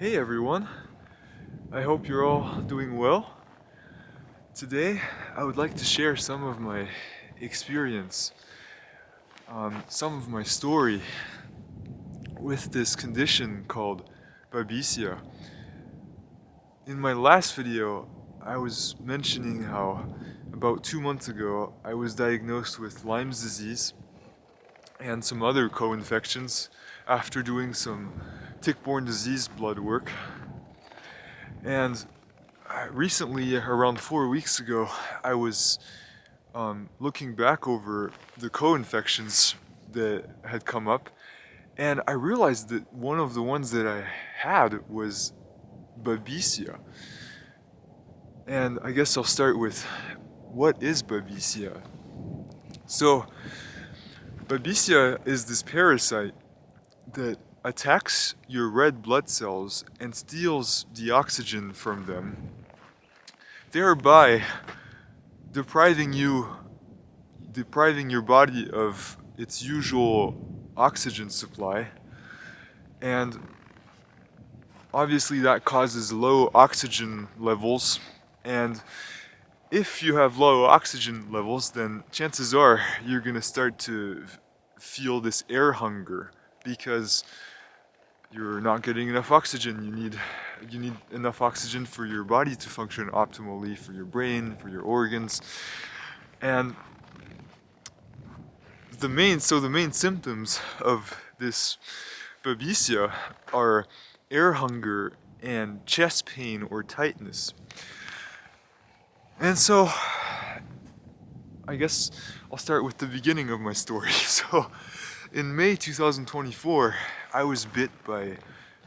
Hey everyone, I hope you're all doing well. Today I would like to share some of my experience, some of my story with this condition called Babesia. In my last video, I was mentioning how about 2 months ago I was diagnosed with Lyme's disease and some other co-infections after doing some tick-borne disease blood work. And recently, around 4 weeks ago, I was looking back over the co-infections that had come up, and I realized that one of the ones that I had was Babesia. And I guess I'll start with, what is Babesia? So, Babesia is this parasite that attacks your red blood cells and steals the oxygen from them, thereby depriving your body of its usual oxygen supply, and obviously that causes low oxygen levels. And if you have low oxygen levels, then chances are you're gonna start to feel this air hunger because you're not getting enough oxygen. You need enough oxygen for your body to function optimally, for your brain, for your organs. And the main symptoms of this Babesia are air hunger and chest pain or tightness. And so I guess I'll start with the beginning of my story. So in May 2024, I was bit by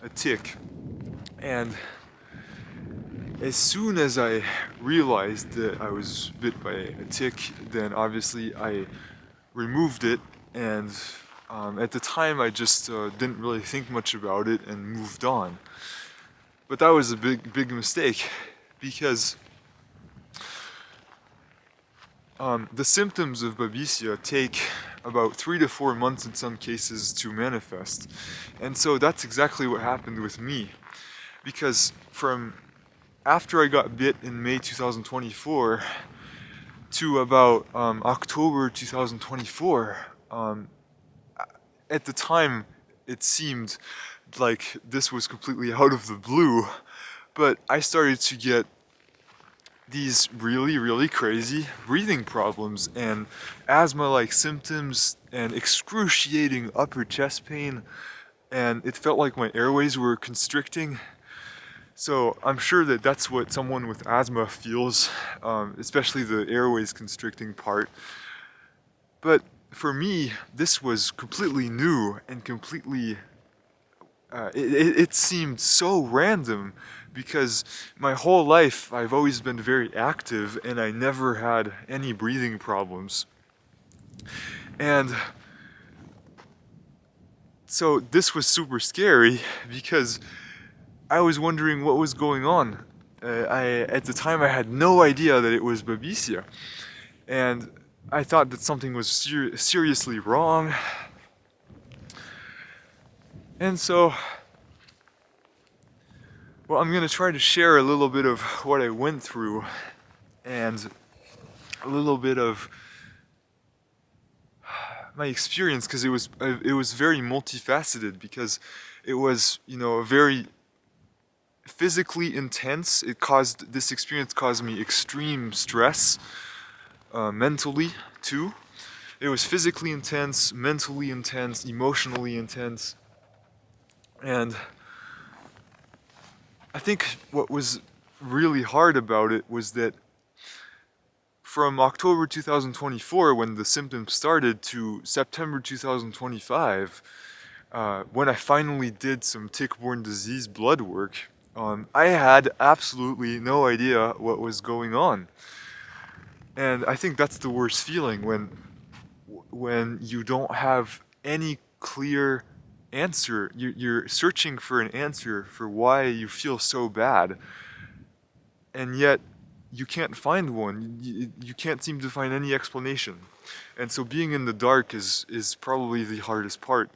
a tick, and as soon as I realized that I was bit by a tick, then obviously I removed it, and at the time I just didn't really think much about it and moved on. But that was a big mistake, because the symptoms of Babesia take about 3 to 4 months in some cases to manifest. And so that's exactly what happened with me, because from after I got bit in May 2024 to about October 2024, at the time it seemed like this was completely out of the blue, but I started to get these really crazy breathing problems and asthma-like symptoms and excruciating upper chest pain, and it felt like my airways were constricting. So I'm sure that that's what someone with asthma feels, especially the airways constricting part. But for me, this was completely new and completely, it seemed so random, because my whole life I've always been very active and I never had any breathing problems. And so this was super scary because I was wondering what was going on. At the time I had no idea that it was Babesia, and I thought that something was seriously wrong. And so, well, I'm gonna try to share a little bit of what I went through and a little bit of my experience, because it was very multifaceted, because it was, a very physically intense. This experience caused me extreme stress, mentally too. It was physically intense, mentally intense, emotionally intense. And I think what was really hard about it was that from October 2024, when the symptoms started, to September 2025, when I finally did some tick-borne disease blood work, I had absolutely no idea what was going on. And I think that's the worst feeling, when you don't have any clear answer. You're searching for an answer for why you feel so bad, and yet you can't find one. You can't seem to find any explanation. And so being in the dark is probably the hardest part.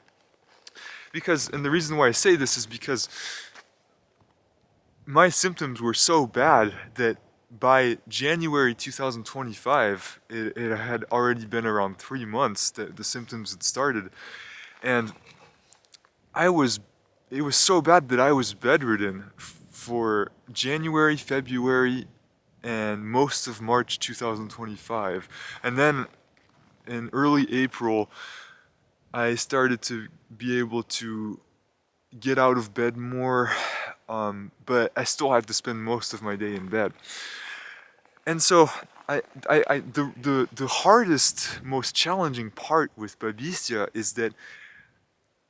And the reason why I say this is because my symptoms were so bad that by January 2025, it had already been around 3 months that the symptoms had started. And I was, it was so bad that I was bedridden for January, February, and most of March 2025. And then in early April, I started to be able to get out of bed more, but I still had to spend most of my day in bed. And so the hardest, most challenging part with Babesia is that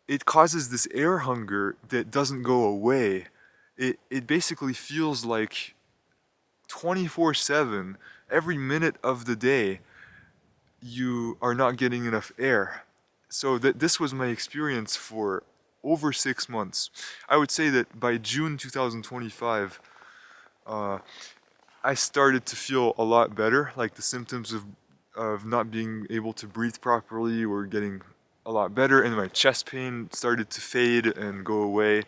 it causes this air hunger that doesn't go away. It basically feels like 24/7, every minute of the day, you are not getting enough air. So that this was my experience for over 6 months. I would say that by June 2025, I started to feel a lot better. Like the symptoms of not being able to breathe properly were getting a lot better, and my chest pain started to fade and go away.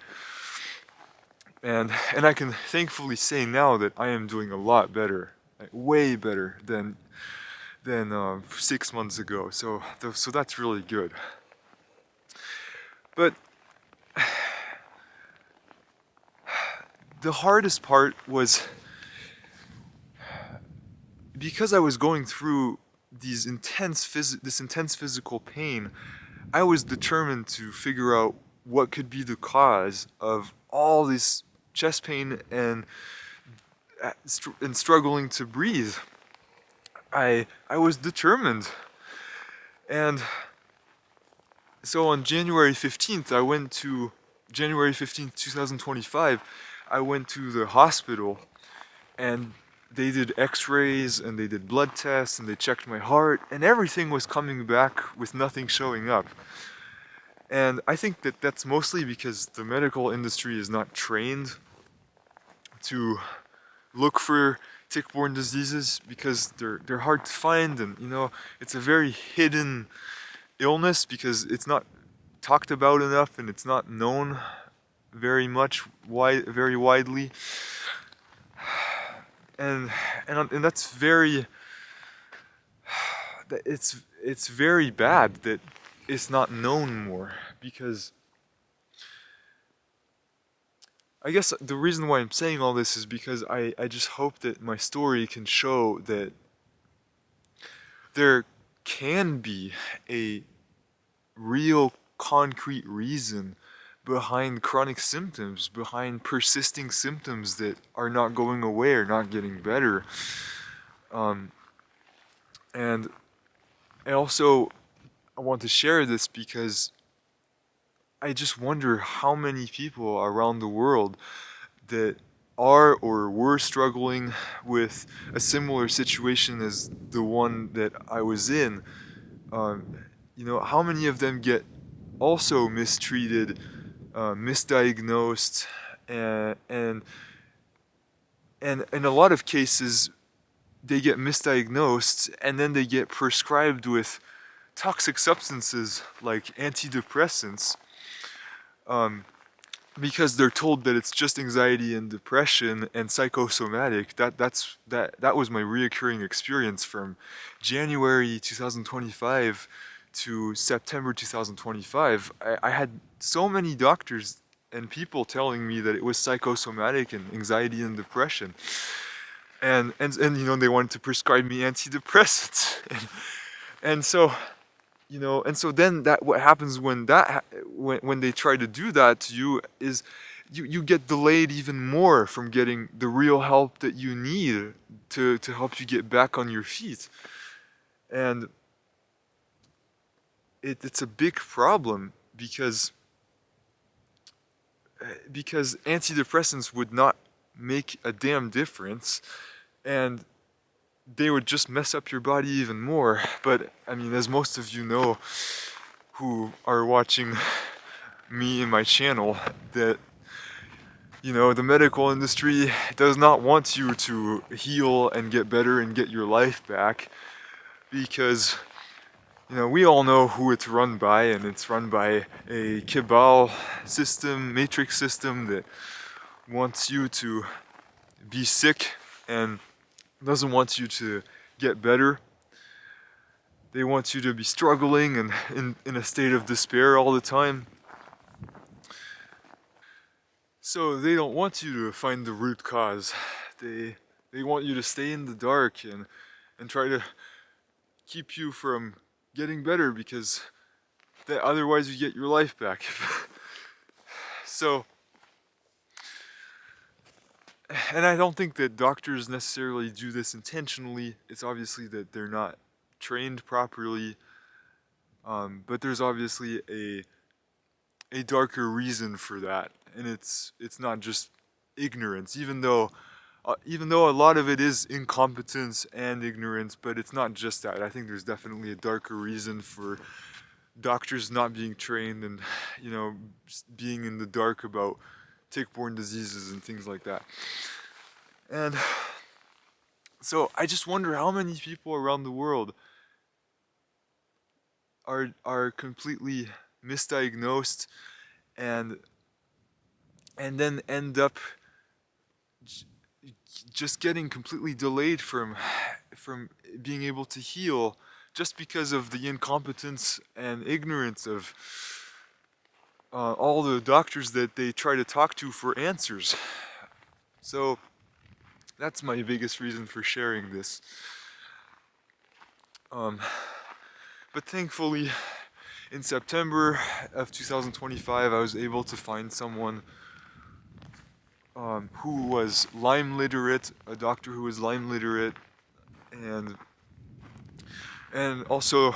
And I can thankfully say now that I am doing a lot better, like way better than 6 months ago. So that's really good. But the hardest part was because I was going through this intense physical pain. I was determined to figure out what could be the cause of all this chest pain and struggling to breathe. I was determined. And so on January 15th, 2025, I went to the hospital, and they did x-rays and they did blood tests and they checked my heart, and everything was coming back with nothing showing up. And I think that that's mostly because the medical industry is not trained to look for tick-borne diseases, because they're hard to find, and it's a very hidden illness because it's not talked about enough and it's not known very widely. And that's it's very bad that it's not known more, because I guess the reason why I'm saying all this is because I just hope that my story can show that there can be a real concrete reason behind chronic symptoms, behind persisting symptoms that are not going away or not getting better. And I want to share this because I just wonder how many people around the world that are or were struggling with a similar situation as the one that I was in. How many of them get also mistreated, misdiagnosed, and in a lot of cases they get misdiagnosed and then they get prescribed with toxic substances like antidepressants, because they're told that it's just anxiety and depression and psychosomatic. That was my reoccurring experience from January 2025 to September 2025. I had so many doctors and people telling me that it was psychosomatic and anxiety and depression, and they wanted to prescribe me antidepressants, and so then that what happens when they try to do that to you is you get delayed even more from getting the real help that you need to help you get back on your feet. And it's a big problem because antidepressants would not make a damn difference, and they would just mess up your body even more. But I mean, as most of you know who are watching me and my channel, that the medical industry does not want you to heal and get better and get your life back, because we all know who it's run by, and it's run by a cabal system, matrix system, that wants you to be sick and doesn't want you to get better. They want you to be struggling and in a state of despair all the time. So they don't want you to find the root cause. They want you to stay in the dark and try to keep you from getting better, because that otherwise you get your life back. So, and I don't think that doctors necessarily do this intentionally. It's obviously that they're not trained properly, but there's obviously a darker reason for that, and it's not just ignorance, even though a lot of it is incompetence and ignorance, but it's not just that. I think there's definitely a darker reason for doctors not being trained and, being in the dark about tick-borne diseases and things like that. And so I just wonder how many people around the world are completely misdiagnosed and then end up just getting completely delayed from being able to heal, just because of the incompetence and ignorance of all the doctors that they try to talk to for answers. So that's my biggest reason for sharing this. But thankfully, in September of 2025, I was able to find someone who was Lyme literate, a doctor who was Lyme literate, and also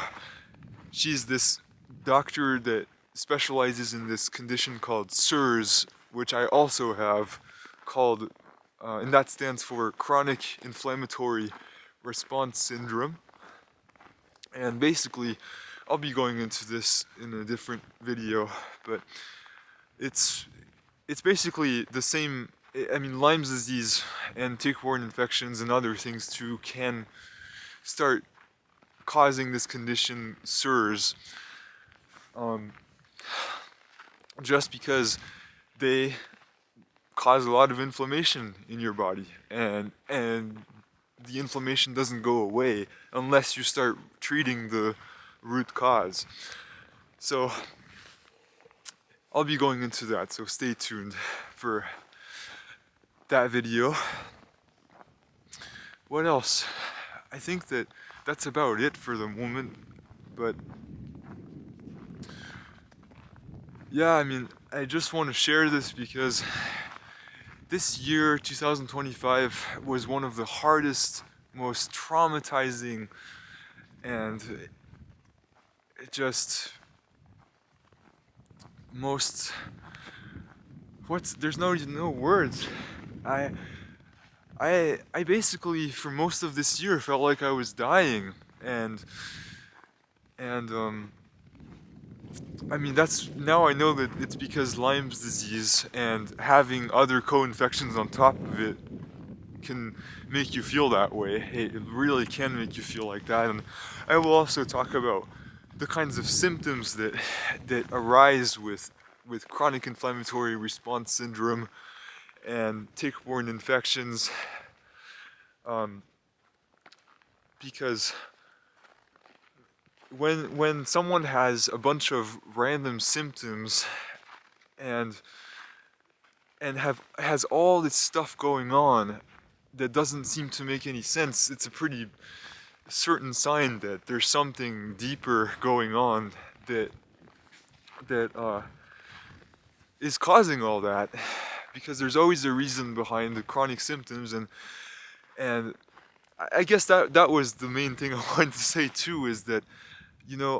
she's this doctor that specializes in this condition called SIRS, which I also have, called, and that stands for Chronic Inflammatory Response Syndrome. And basically, I'll be going into this in a different video, but it's basically the same. I mean, Lyme's disease and tick-borne infections and other things too can start causing this condition, SIRS, just because they cause a lot of inflammation in your body, and the inflammation doesn't go away unless you start treating the root cause. So I'll be going into that, so stay tuned for that video. What else? I think that's about it for the moment, but yeah, I mean, I just want to share this because this year, 2025, was one of the hardest, most traumatizing, and it just most there's no words. I basically, for most of this year, felt like I was dying, and I mean, now I know that it's because Lyme's disease and having other co-infections on top of it can make you feel that way. It really can make you feel like that. And I will also talk about the kinds of symptoms that arise with chronic inflammatory response syndrome and tick-borne infections, because when someone has a bunch of random symptoms and has all this stuff going on that doesn't seem to make any sense, it's a pretty certain sign that there's something deeper going on that is causing all that, because there's always a reason behind the chronic symptoms. And I guess that was the main thing I wanted to say too, is that,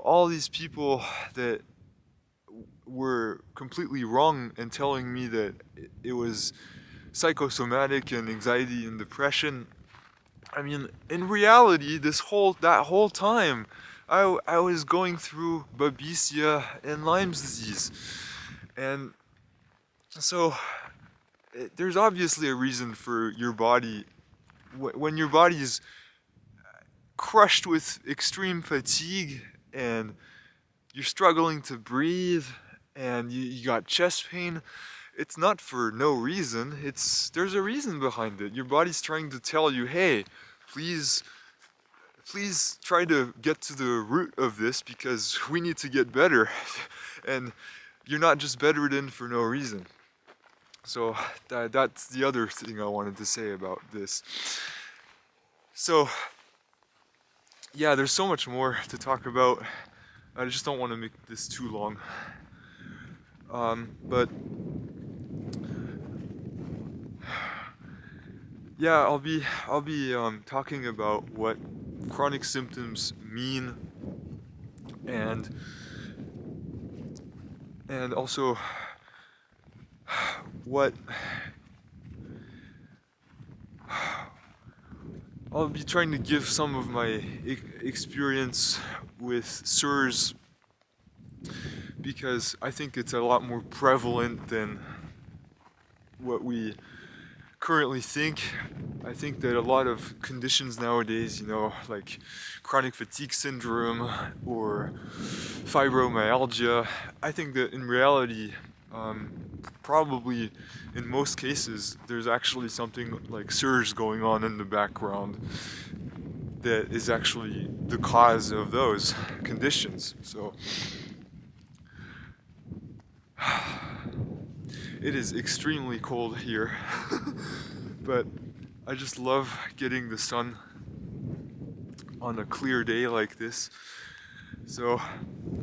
all these people that were completely wrong in telling me that it was psychosomatic and anxiety and depression. I mean, in reality, that whole time, I was going through Babesia and Lyme's disease, and so there's obviously a reason for your body, when your body is crushed with extreme fatigue and you're struggling to breathe and you got chest pain. it's not for no reason. There's a reason behind it. Your body's trying to tell you, hey, please try to get to the root of this because we need to get better. And you're not just bedridden for no reason. So that's the other thing I wanted to say about this. So yeah, there's so much more to talk about. I just don't want to make this too long. But yeah, I'll be talking about what chronic symptoms mean, and also what I'll be trying to give some of my experience with SIRS, because I think it's a lot more prevalent than what we currently think. I think that a lot of conditions nowadays, you know, like chronic fatigue syndrome or fibromyalgia, I think that in reality, probably in most cases, there's actually something like SIRS going on in the background that is actually the cause of those conditions. So it is extremely cold here, but I just love getting the sun on a clear day like this. So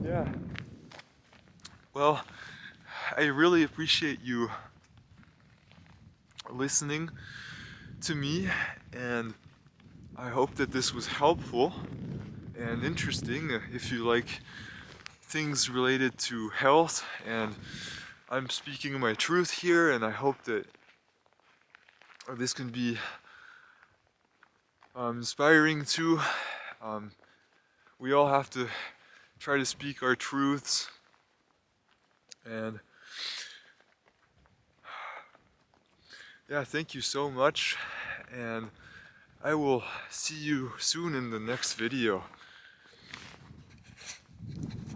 yeah, well, I really appreciate you listening to me, and I hope that this was helpful and interesting if you like things related to health. And I'm speaking my truth here, and I hope that this can be inspiring too. We all have to try to speak our truths, and yeah, thank you so much, and I will see you soon in the next video.